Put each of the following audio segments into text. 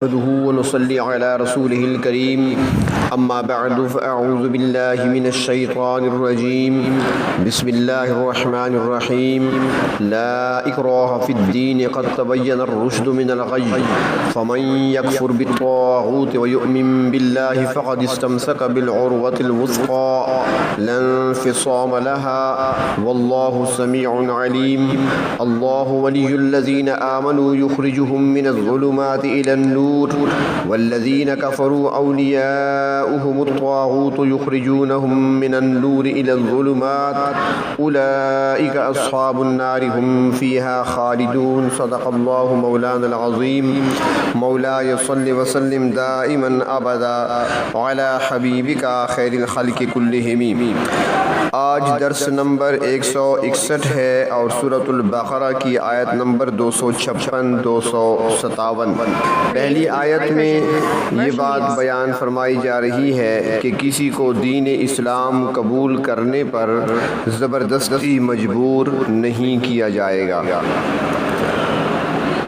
نحمده ونصلي على رسوله الكريم أما بعد فأعوذ بالله من الشيطان الرجيم بسم الله الرحمن الرحيم لا إكراه في الدين قد تبين الرشد من الغي فمن يكفر بالطاغوت ويؤمن بالله فقد استمسك بالعروة الوثقى لا انفصام لها والله سميع عليم الله ولي الذين آمنوا يخرجهم من الظلمات إلى النور والذين كفروا أولياؤهم الطاغوت يخرجونهم من النور إلى الظلمات أولئك أصحاب النار هم فيها خالدون صدق الله مولانا العظيم مولاي صل وسلم دائما أبدا على حبيبك خير الخلق كلهم۔ آج درس نمبر 161 ہے اور سورۃ البقرہ کی آیت نمبر 256 257۔ پہلی آیت میں یہ بات بیان فرمائی جا رہی ہے کہ کسی کو دین اسلام قبول کرنے پر زبردستی مجبور نہیں کیا جائے گا،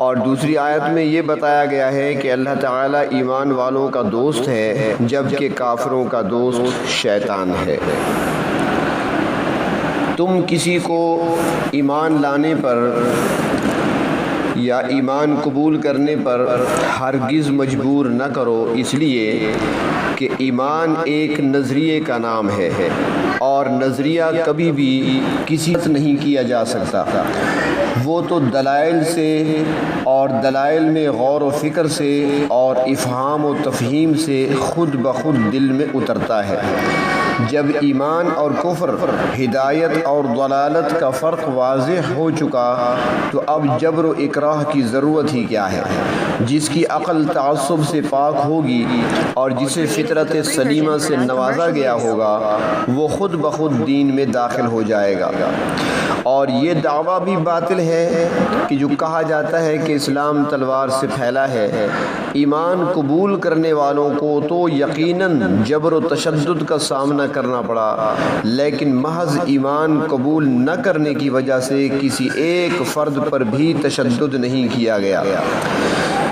اور دوسری آیت میں یہ بتایا گیا ہے کہ اللہ تعالیٰ ایمان والوں کا دوست ہے جبکہ کافروں کا دوست شیطان ہے۔ تم کسی کو ایمان لانے پر یا ایمان قبول کرنے پر ہرگز مجبور نہ کرو، اس لیے کہ ایمان ایک نظریے کا نام ہے اور نظریہ کبھی بھی کسی سے نہیں کیا جا سکتا، وہ تو دلائل سے اور دلائل میں غور و فکر سے اور افہام و تفہیم سے خود بخود دل میں اترتا ہے۔ جب ایمان اور کفر، ہدایت اور ضلالت کا فرق واضح ہو چکا تو اب جبر و اکراہ کی ضرورت ہی کیا ہے؟ جس کی عقل تعصب سے پاک ہوگی اور جسے فطرت سلیمہ سے نوازا گیا ہوگا وہ خود بخود دین میں داخل ہو جائے گا۔ اور یہ دعویٰ بھی باطل ہے کہ جو کہا جاتا ہے کہ اسلام تلوار سے پھیلا ہے، ایمان قبول کرنے والوں کو تو یقیناً جبر و تشدد کا سامنا کرنا پڑا، لیکن محض ایمان قبول نہ کرنے کی وجہ سے کسی ایک فرد پر بھی تشدد نہیں کیا گیا۔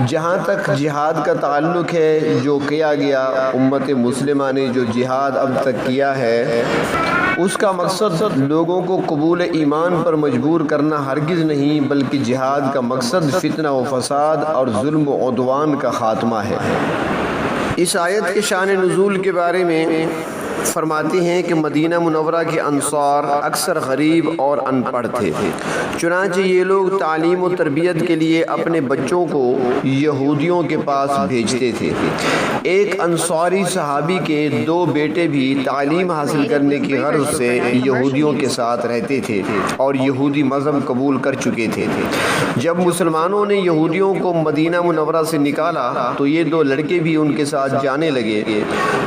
جہاں تک جہاد کا تعلق ہے، جو کیا گیا، امت مسلمہ نے جو جہاد اب تک کیا ہے اس کا مقصد لوگوں کو قبول ایمان پر مجبور کرنا ہرگز نہیں، بلکہ جہاد کا مقصد فتنہ و فساد اور ظلم و عدوان کا خاتمہ ہے۔ اس آیت کے شان نزول کے بارے میں فرماتے ہیں کہ مدینہ منورہ کے انصار اکثر غریب اور ان پڑھ تھے، چنانچہ یہ لوگ تعلیم و تربیت کے لیے اپنے بچوں کو یہودیوں کے پاس بھیجتے تھے۔ ایک انصاری صحابی کے 2 بیٹے بھی تعلیم حاصل کرنے کی غرض سے یہودیوں کے ساتھ رہتے تھے اور یہودی مذہب قبول کر چکے تھے۔ جب مسلمانوں نے یہودیوں کو مدینہ منورہ سے نکالا تو یہ 2 لڑکے بھی ان کے ساتھ جانے لگے،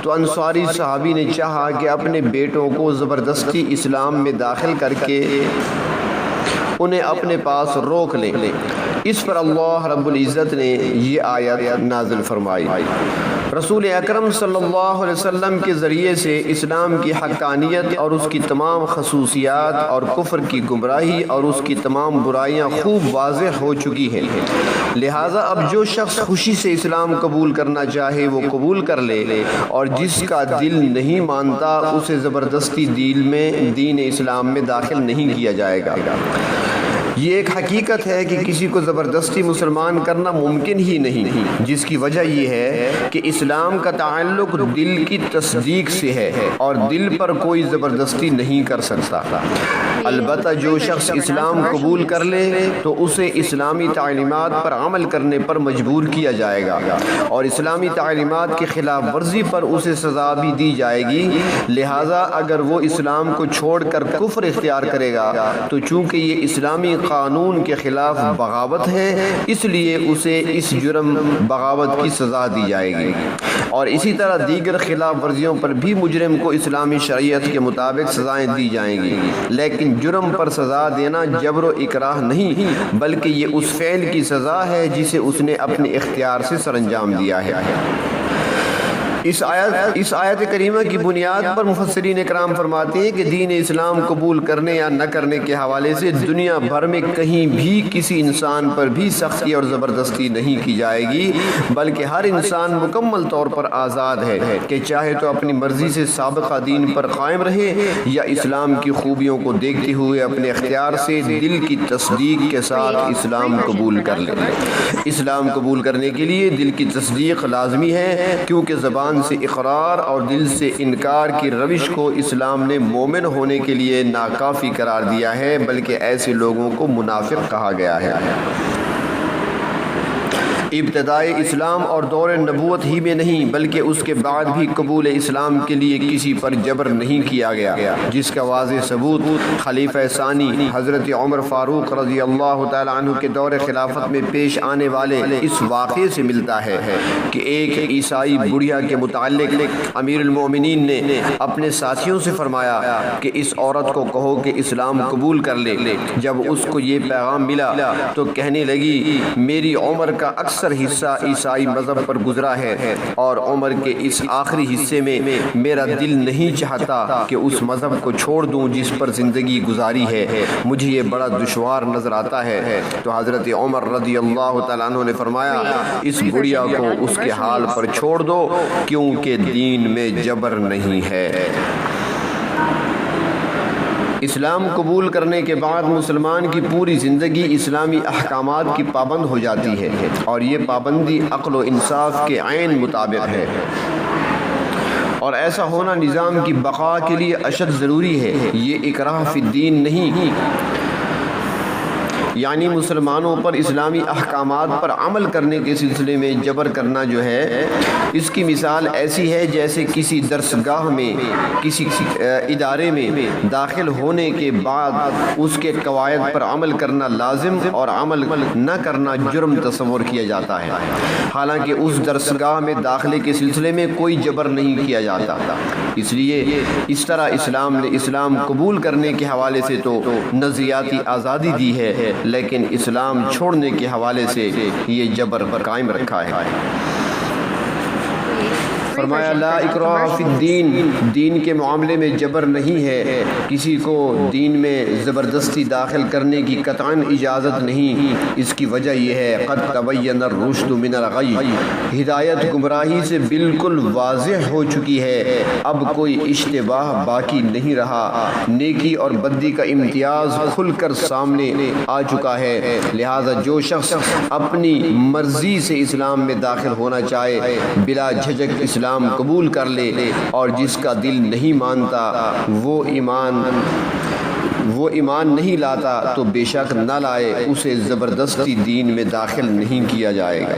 تو انصاری صحابی نے چاہا کہ اپنے بیٹوں کو زبردستی اسلام میں داخل کر کے انہیں اپنے پاس روک لیں۔ اس پر اللہ رب العزت نے یہ آیت نازل فرمائی۔ رسول اکرم صلی اللہ علیہ وسلم کے ذریعے سے اسلام کی حقانیت اور اس کی تمام خصوصیات اور کفر کی گمراہی اور اس کی تمام برائیاں خوب واضح ہو چکی ہیں، لہٰذا اب جو شخص خوشی سے اسلام قبول کرنا چاہے وہ قبول کر لے، اور جس کا دل نہیں مانتا اسے زبردستی دین اسلام میں داخل نہیں کیا جائے گا۔ یہ ایک حقیقت ہے کہ کسی کو زبردستی مسلمان کرنا ممکن ہی نہیں، جس کی وجہ یہ ہے کہ اسلام کا تعلق دل کی تصدیق سے ہے اور دل پر کوئی زبردستی نہیں کر سکتا۔ البتہ جو شخص اسلام قبول کر لے تو اسے اسلامی تعلیمات پر عمل کرنے پر مجبور کیا جائے گا، اور اسلامی تعلیمات کی خلاف ورزی پر اسے سزا بھی دی جائے گی، لہٰذا اگر وہ اسلام کو چھوڑ کر کفر اختیار کرے گا تو چونکہ یہ اسلامی قانون کے خلاف بغاوت ہے، اس لیے اسے اس جرم بغاوت کی سزا دی جائے گی، اور اسی طرح دیگر خلاف ورزیوں پر بھی مجرم کو اسلامی شریعت کے مطابق سزائیں دی جائیں گی، لیکن جرم پر سزا دینا جبر و اکراہ نہیں بلکہ یہ اس فعل کی سزا ہے جسے اس نے اپنے اختیار سے سرانجام دیا ہے۔ اس آیت کریمہ کی بنیاد پر مفسرین کرام فرماتے ہیں کہ دین اسلام قبول کرنے یا نہ کرنے کے حوالے سے دنیا بھر میں کہیں بھی کسی انسان پر بھی سختی اور زبردستی نہیں کی جائے گی، بلکہ ہر انسان مکمل طور پر آزاد ہے کہ چاہے تو اپنی مرضی سے سابقہ دین پر قائم رہے یا اسلام کی خوبیوں کو دیکھتے ہوئے اپنے اختیار سے دل کی تصدیق کے ساتھ اسلام قبول کر لے۔ اسلام قبول کرنے کے لیے دل کی تصدیق لازمی ہے، کیونکہ زبان سے اقرار اور دل سے انکار کی روش کو اسلام نے مومن ہونے کے لیے ناکافی قرار دیا ہے، بلکہ ایسے لوگوں کو منافق کہا گیا ہے۔ ابتدائے اسلام اور دور نبوت ہی میں نہیں بلکہ اس کے بعد بھی قبول اسلام کے لیے کسی پر جبر نہیں کیا گیا، جس کا واضح ثبوت خلیفہ ثانی حضرت عمر فاروق رضی اللہ تعالی عنہ کے دور خلافت میں پیش آنے والے اس واقعے سے ملتا ہے کہ ایک عیسائی بڑھیا کے متعلق امیر المومنین نے اپنے ساتھیوں سے فرمایا کہ اس عورت کو کہو کہ اسلام قبول کر لے۔ جب اس کو یہ پیغام ملا تو کہنے لگی، میری عمر کا اکثر حصہ عیسائی مذہب پر گزرا ہے اور عمر کے اس آخری حصے میں میرا دل نہیں چاہتا کہ اس مذہب کو چھوڑ دوں جس پر زندگی گزاری ہے، مجھے یہ بڑا دشوار نظر آتا ہے۔ تو حضرت عمر رضی اللہ تعالیٰ عنہ نے فرمایا، اس بڑھیا کو اس کے حال پر چھوڑ دو، کیونکہ دین میں جبر نہیں ہے۔ اسلام قبول کرنے کے بعد مسلمان کی پوری زندگی اسلامی احکامات کی پابند ہو جاتی ہے، اور یہ پابندی عقل و انصاف کے عین مطابق ہے، اور ایسا ہونا نظام کی بقا کے لیے اشد ضروری ہے۔ یہ اکراہ فی الدین نہیں، یعنی مسلمانوں پر اسلامی احکامات پر عمل کرنے کے سلسلے میں جبر کرنا جو ہے، اس کی مثال ایسی ہے جیسے کسی درسگاہ میں کسی ادارے میں داخل ہونے کے بعد اس کے قواعد پر عمل کرنا لازم اور عمل نہ کرنا جرم تصور کیا جاتا ہے، حالانکہ اس درسگاہ میں داخلے کے سلسلے میں کوئی جبر نہیں کیا جاتا۔ اس لیے اس طرح اسلام نے اسلام قبول کرنے کے حوالے سے تو نظریاتی آزادی دی ہے، لیکن اسلام چھوڑنے کے حوالے سے یہ جبر قائم رکھا ہے۔ فرمایا لا اکراہ فی الدین، دین کے معاملے میں جبر نہیں ہے، کسی کو دین میں زبردستی داخل کرنے کی قطعاً اجازت نہیں۔ اس کی وجہ یہ ہے قد تبین الرشد من الغی، ہدایت گمراہی سے بالکل واضح ہو چکی ہے، اب کوئی اشتباہ باقی نہیں رہا، نیکی اور بدی کا امتیاز کھل کر سامنے آ چکا ہے، لہذا جو شخص اپنی مرضی سے اسلام میں داخل ہونا چاہے بلا جھجک اسلام قبول کر لے، اور جس کا دل نہیں مانتا وہ ایمان نہیں لاتا تو بے شک نہ لائے، اسے زبردستی دین میں داخل نہیں کیا جائے گا۔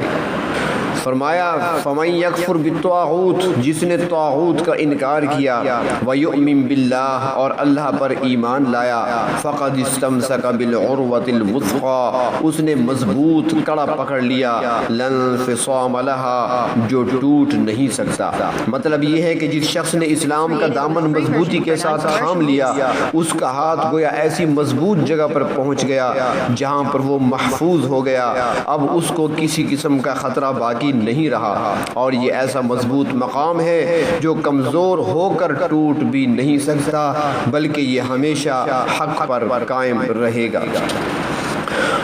فرمایا فمن یکفر بالطاغوت، جس نے طاغوت کا انکار کیا، ویؤمن باللہ، اور اللہ پر ایمان لایا، فقد استمسک بالعروۃ الوثقی، اس نے مضبوط کڑا پکڑ لیا، لا انفصام لہا، جو ٹوٹ نہیں سکتا۔ مطلب یہ ہے کہ جس شخص نے اسلام کا دامن مضبوطی کے ساتھ تھام لیا، اس کا ہاتھ گویا ایسی مضبوط جگہ پر پہنچ گیا جہاں پر وہ محفوظ ہو گیا، اب اس کو کسی قسم کا خطرہ باقی نہیں رہا، اور یہ ایسا مضبوط مقام ہے جو کمزور ہو کر ٹوٹ بھی نہیں سکتا، بلکہ یہ ہمیشہ حق پر قائم رہے گا۔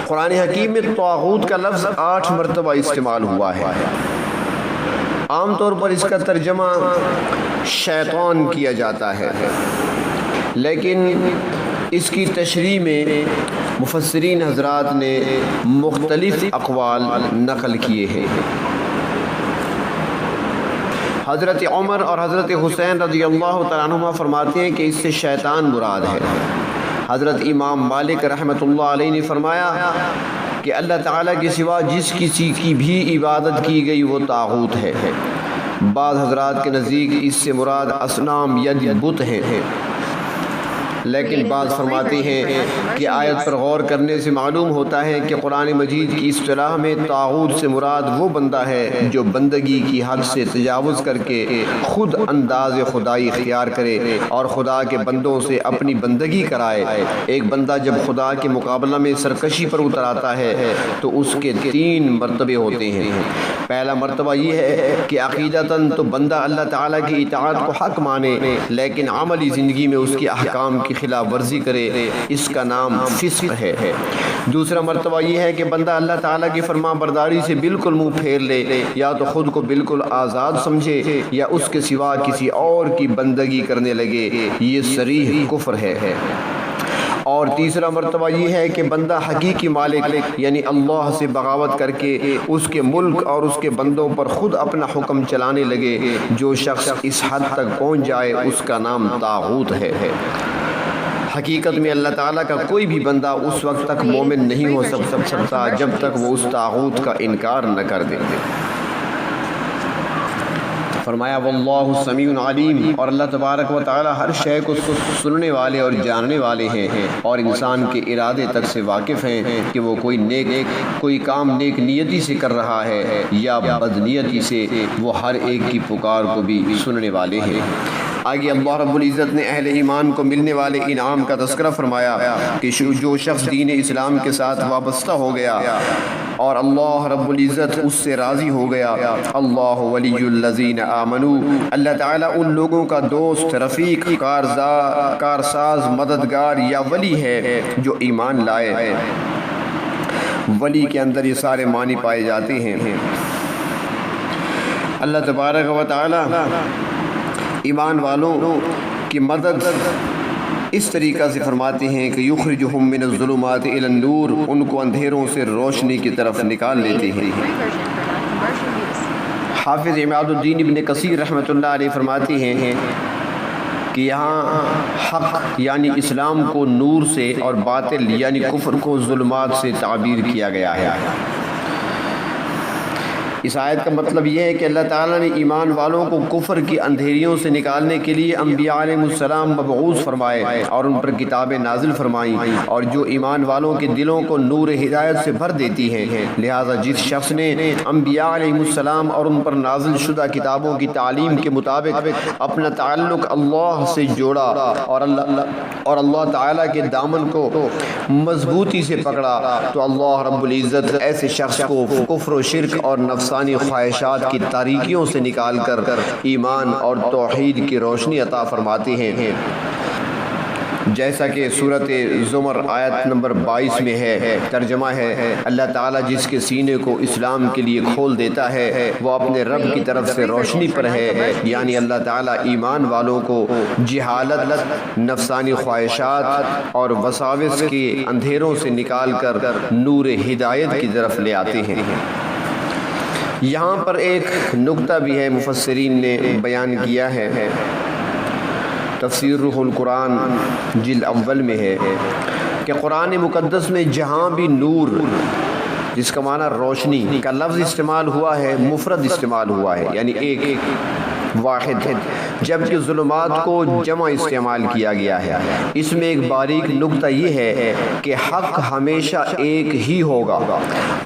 قرآن حکیم میں طاغوت کا لفظ 8 مرتبہ استعمال ہوا ہے۔ عام طور پر اس کا ترجمہ شیطان کیا جاتا ہے، لیکن اس کی تشریح میں مفسرین حضرات نے مختلف اقوال نقل کیے ہیں۔ حضرت عمر اور حضرت حسین رضی اللہ تعالیٰ عنہما فرماتے ہیں کہ اس سے شیطان مراد ہے۔ حضرت امام مالک رحمۃ اللہ علیہ نے فرمایا کہ اللہ تعالیٰ کے سوا جس کسی کی بھی عبادت کی گئی وہ طاغوت ہے۔ بعض حضرات کے نزدیک اس سے مراد اصنام یا بت ہیں، لیکن بعض فرماتے ہیں کہ آیت پر غور کرنے سے معلوم ہوتا ہے کہ قرآن مجید کی اصطلاح میں طاغوت سے مراد وہ بندہ ہے جو بندگی کی حد سے تجاوز کر کے خود انداز خدائی اختیار کرے اور خدا کے بندوں سے اپنی بندگی کرائے۔ ایک بندہ جب خدا کے مقابلہ میں سرکشی پر اتر آتا ہے تو اس کے 3 مرتبے ہوتے ہیں۔ پہلا مرتبہ یہ ہے کہ عقیدتاً تو بندہ اللہ تعالیٰ کی اطاعت کو حق مانے، لیکن عملی زندگی میں اس کے احکام کی خلاف ورزی کرے، اس کا نام فسق ہے۔ دوسرا مرتبہ یہ ہے کہ بندہ اللہ تعالیٰ کی فرما برداری سے بالکل منہ پھیر لے، یا تو خود کو بالکل آزاد سمجھے یا اس کے سوا کسی اور کی بندگی کرنے لگے، یہ صریح کفر ہے۔ اور تیسرا مرتبہ یہ ہے کہ بندہ حقیقی مالک یعنی اللہ سے بغاوت کر کے اس کے ملک اور اس کے بندوں پر خود اپنا حکم چلانے لگے۔ جو شخص اس حد تک پہنچ جائے اس کا نام طاغوت ہے۔ حقیقت میں اللہ تعالیٰ کا کوئی بھی بندہ اس وقت تک مومن نہیں ہو سکتا جب تک وہ اس طاغوت کا انکار نہ کر دے۔ فرمایا واللہ سمیع علیم، اور اللہ تبارک و تعالی ہر شے کو سننے والے اور جاننے والے ہیں، اور انسان کے ارادے تک سے واقف ہیں کہ وہ کوئی کام نیک نیتی سے کر رہا ہے یا بد نیتی سے، وہ ہر ایک کی پکار کو بھی سننے والے ہیں۔ آگے اللہ رب العزت نے اہل ایمان کو ملنے والے انعام کا تذکرہ فرمایا کہ جو شخص دین اسلام کے ساتھ وابستہ ہو گیا اور اللہ رب العزت اس سے راضی ہو گیا، اللہ ولی الذین آمنوا، اللہ تعالیٰ ان لوگوں کا دوست، رفیق، کارساز، مددگار یا ولی ہے جو ایمان لائے۔ ولی کے اندر یہ سارے معنی پائے جاتے ہیں۔ اللہ تبارک و تعالیٰ ایمان والوں کی مدد اس طریقہ سے فرماتے ہیں کہ یخرجہم من الظلمات الی النور، ان کو اندھیروں سے روشنی کی طرف نکال لیتے ہیں۔ حافظ عماد الدین ابن کثیر رحمۃ اللہ علیہ فرماتے ہیں کہ یہاں حق یعنی اسلام کو نور سے اور باطل یعنی کفر کو ظلمات سے تعبیر کیا گیا ہے۔ اس آیت کا مطلب یہ ہے کہ اللہ تعالیٰ نے ایمان والوں کو کفر کی اندھیریوں سے نکالنے کے لیے انبیاء علیہ السلام مبعوث فرمائے اور ان پر کتابیں نازل فرمائیں، اور جو ایمان والوں کے دلوں کو نور ہدایت سے بھر دیتی ہیں۔ لہٰذا جس شخص نے انبیاء علیہ السلام اور ان پر نازل شدہ کتابوں کی تعلیم کے مطابق اپنا تعلق اللہ سے جوڑا اور اللہ تعالیٰ کے دامن کو مضبوطی سے پکڑا، تو اللہ رب العزت ایسے شخص کو کفر و شرک اور نفسانی خواہشات کی تاریکیوں سے نکال کر ایمان اور توحید کی روشنی عطا فرماتے ہیں، جیسا کہ سورۃ زمر آیت نمبر 22 میں ہے۔ ترجمہ ہے اللہ تعالیٰ جس کے سینے کو اسلام کے لیے کھول دیتا ہے وہ اپنے رب کی طرف سے روشنی پر ہے، یعنی اللہ تعالیٰ ایمان والوں کو جہالت، نفسانی خواہشات اور وساوس کے اندھیروں سے نکال کر نور ہدایت کی طرف لے آتے ہیں۔ یہاں پر ایک نکتہ بھی ہے مفسرین نے بیان کیا ہے، تفسیر روح القرآن جلد اول میں ہے کہ قرآن مقدس میں جہاں بھی نور جس کا معنی روشنی کا لفظ استعمال ہوا ہے مفرد استعمال ہوا ہے، یعنی ایک واحد، جبکہ ظلمات کو جمع استعمال کیا گیا ہے۔ اس میں ایک باریک نکتہ یہ ہے کہ حق ہمیشہ ایک ہی ہوگا،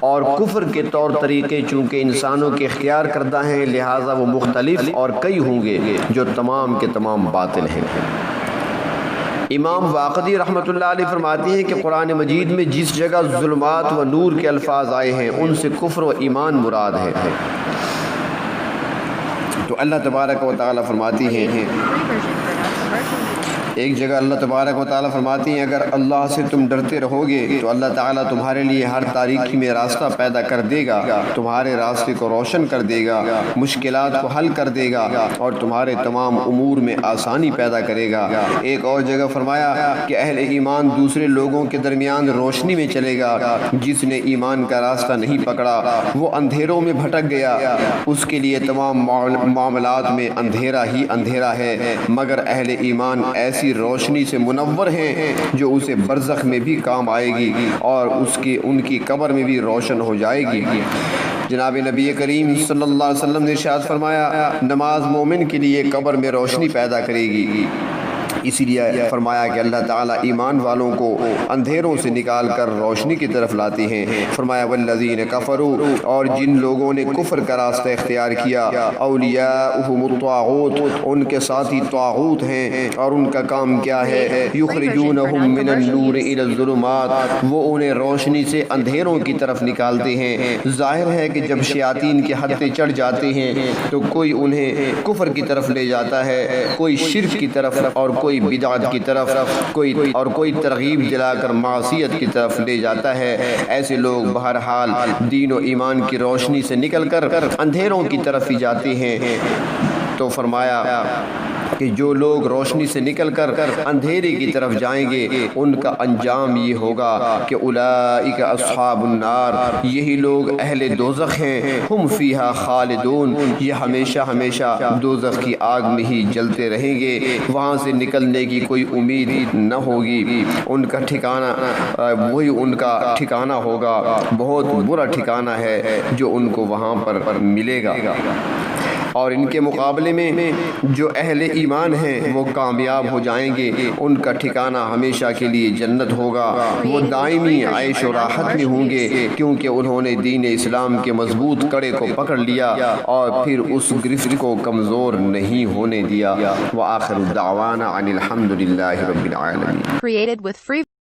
اور کفر کے طور طریقے چونکہ انسانوں کے اختیار کردہ ہیں لہٰذا وہ مختلف اور کئی ہوں گے جو تمام کے تمام باطل ہیں۔ امام واقدی رحمۃ اللہ علیہ فرماتے ہیں کہ قرآن مجید میں جس جگہ ظلمات و نور کے الفاظ آئے ہیں ان سے کفر و ایمان مراد ہے۔ تو اللہ تبارک و تعالیٰ فرماتی ہیں، ایک جگہ اللہ تبارک و تعالیٰ فرماتی ہیں اگر اللہ سے تم ڈرتے رہو گے تو اللہ تعالیٰ تمہارے لیے ہر تاریکی میں راستہ پیدا کر دے گا، تمہارے راستے کو روشن کر دے گا، مشکلات کو حل کر دے گا اور تمہارے تمام امور میں آسانی پیدا کرے گا۔ ایک اور جگہ فرمایا کہ اہل ایمان دوسرے لوگوں کے درمیان روشنی میں چلے گا، جس نے ایمان کا راستہ نہیں پکڑا وہ اندھیروں میں بھٹک گیا، اس کے لیے تمام معاملات میں اندھیرا ہی اندھیرا ہے، مگر اہل ایمان ایسی روشنی سے منور ہیں جو اسے برزخ میں بھی کام آئے گی اور ان کی قبر میں بھی روشن ہو جائے گی۔ جناب نبی کریم صلی اللہ علیہ وسلم نے ارشاد فرمایا نماز مومن کے لیے قبر میں روشنی پیدا کرے گی۔ اسی لیے فرمایا کہ اللہ تعالیٰ ایمان والوں کو اندھیروں سے نکال کر روشنی کی طرف لاتے ہیں۔ فرمایا والذین کفروا، اور جن لوگوں نے کفر کا راستہ اختیار کیا، اولیاؤہم الطاغوت، ان کے ساتھی طاغوت ہیں، اور ان کا کام کیا ہے، یخرجونہم من النور الی الظلمات، وہ انہیں روشنی سے اندھیروں کی طرف نکالتے ہیں۔ ظاہر ہے کہ جب شیاطین کے حد چڑھ جاتے ہیں تو کوئی انہیں کفر کی طرف لے جاتا ہے، کوئی شرک کی طرف، اور کوئی بدعت کی طرف، کوئی ترغیب دلا کر معصیت کی طرف لے جاتا ہے۔ ایسے لوگ بہرحال دین و ایمان کی روشنی سے نکل کر اندھیروں کی طرف ہی جاتے ہیں۔ تو فرمایا کہ جو لوگ روشنی سے نکل کر اندھیرے کی طرف جائیں گے ان کا انجام یہ ہوگا کہ اولئک اصحاب النار، یہی لوگ اہل دوزخ ہیں، ہم فیہا خالدون، یہ ہمیشہ ہمیشہ دوزخ کی آگ میں ہی جلتے رہیں گے، وہاں سے نکلنے کی کوئی امید نہ ہوگی، ان کا ٹھکانہ وہی ان کا ٹھکانہ ہوگا، بہت برا ٹھکانہ ہے جو ان کو وہاں پر ملے گا۔ اور ان کے مقابلے میں جو اہل ایمان ہیں وہ کامیاب ہو جائیں گے، ان کا ٹھکانہ ہمیشہ کے لیے جنت ہوگا، وہ دائمی عیش و راحت میں ہوں گے، کیونکہ انہوں نے دین اسلام کے مضبوط کڑے کو پکڑ لیا اور پھر اس گرفت کو کمزور نہیں ہونے دیا۔ وآخر دعوانا ان الحمد للہ رب العالمین۔